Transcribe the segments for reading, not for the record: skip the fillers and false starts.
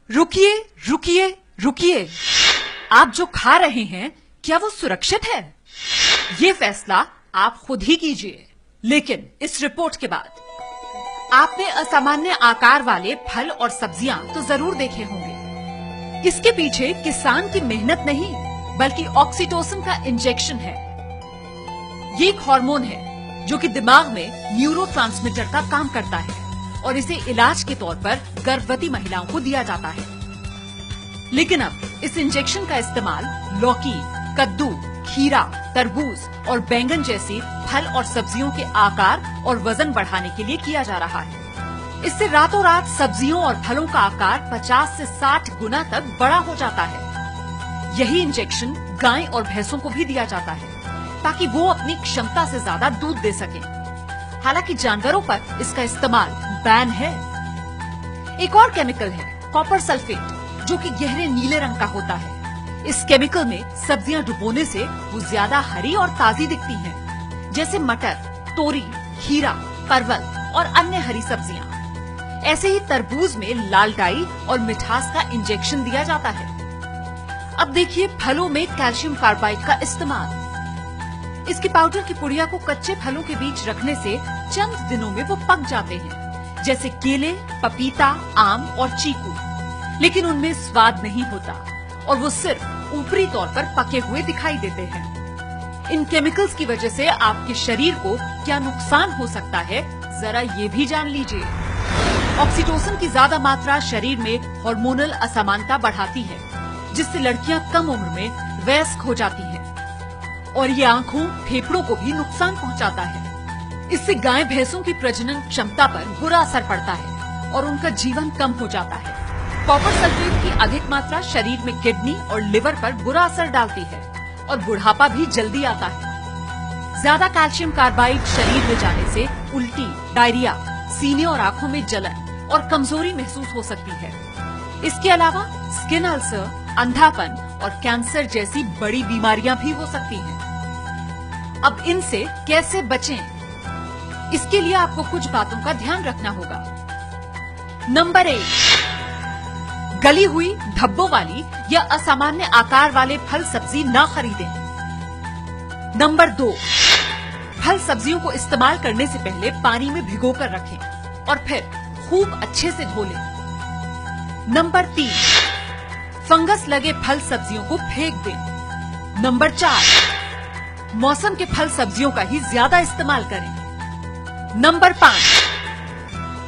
रुकिए रुकिए रुकिए, आप जो खा रहे हैं क्या वो सुरक्षित है? ये फैसला आप खुद ही कीजिए। लेकिन इस रिपोर्ट के बाद आपने असामान्य आकार वाले फल और सब्जियां तो जरूर देखे होंगे। इसके पीछे किसान की मेहनत नहीं बल्कि ऑक्सीटोसिन का इंजेक्शन है। ये एक हार्मोन है जो कि दिमाग में न्यूरोट्रांसमीटर का काम करता है और इसे इलाज के तौर पर गर्भवती महिलाओं को दिया जाता है। लेकिन अब इस इंजेक्शन का इस्तेमाल लौकी, कद्दू, खीरा, तरबूज और बैंगन जैसी फल और सब्जियों के आकार और वजन बढ़ाने के लिए किया जा रहा है। इससे रातों रात सब्जियों और फलों का आकार 50 से 60 गुना तक बड़ा हो जाता है। यही इंजेक्शन गाय और भैंसों को भी दिया जाता है ताकि वो अपनी क्षमता से ज्यादा दूध दे सकें। हालांकि जानवरों पर इसका इस्तेमाल बैन है। एक और केमिकल है कॉपर सल्फेट, जो कि गहरे नीले रंग का होता है। इस केमिकल में सब्जियां डुबोने से वो ज्यादा हरी और ताजी दिखती हैं, जैसे मटर, तोरी, खीरा, परवल और अन्य हरी सब्जियां। ऐसे ही तरबूज में लाल डाई और मिठास का इंजेक्शन दिया जाता है। अब देखिए फलों में कैल्शियम कार्बाइड का इस्तेमाल। इसकी पाउडर की पुड़िया को कच्चे फलों के बीच रखने से चंद दिनों में वो पक जाते हैं, जैसे केले, पपीता, आम और चीकू। लेकिन उनमें स्वाद नहीं होता और वो सिर्फ ऊपरी तौर पर पके हुए दिखाई देते हैं। इन केमिकल्स की वजह से आपके शरीर को क्या नुकसान हो सकता है, जरा ये भी जान लीजिए। ऑक्सीटोसिन की ज्यादा मात्रा शरीर में हार्मोनल असमानता बढ़ाती है, जिससे लड़कियां कम उम्र में वयस्क हो जाती हैं और ये आंखों, फेफड़ों को भी नुकसान पहुंचाता है। इससे गाय भैंसों की प्रजनन क्षमता पर बुरा असर पड़ता है और उनका जीवन कम हो जाता है। कॉपर सल्फेट की अधिक मात्रा शरीर में किडनी और लिवर पर बुरा असर डालती है और बुढ़ापा भी जल्दी आता है। ज्यादा कैल्शियम कार्बाइड शरीर में जाने से उल्टी, डायरिया, सीने और आंखों में जलन और कमजोरी महसूस हो सकती है। इसके अलावा स्किन अल्सर, अंधापन और कैंसर जैसी बड़ी बीमारियां भी हो सकती हैं। अब इनसे कैसे बचें? इसके लिए आपको कुछ बातों का ध्यान रखना होगा। नंबर 1, गली हुई, धब्बों वाली या असामान्य आकार वाले फल सब्जी ना खरीदें। नंबर 2, फल सब्जियों को इस्तेमाल करने से पहले पानी में भिगोकर रखें और फिर खूब अच्छे से धो लें। नंबर 3, फंगस लगे फल सब्जियों को फेंक दें। नंबर 4, मौसम के फल सब्जियों का ही ज्यादा इस्तेमाल करें। नंबर 5,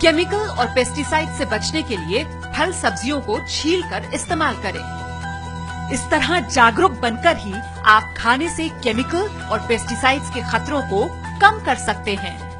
केमिकल और पेस्टिसाइड से बचने के लिए फल सब्जियों को छीलकर इस्तेमाल करें। इस तरह जागरूक बनकर ही आप खाने से केमिकल और पेस्टिसाइड्स के खतरों को कम कर सकते हैं।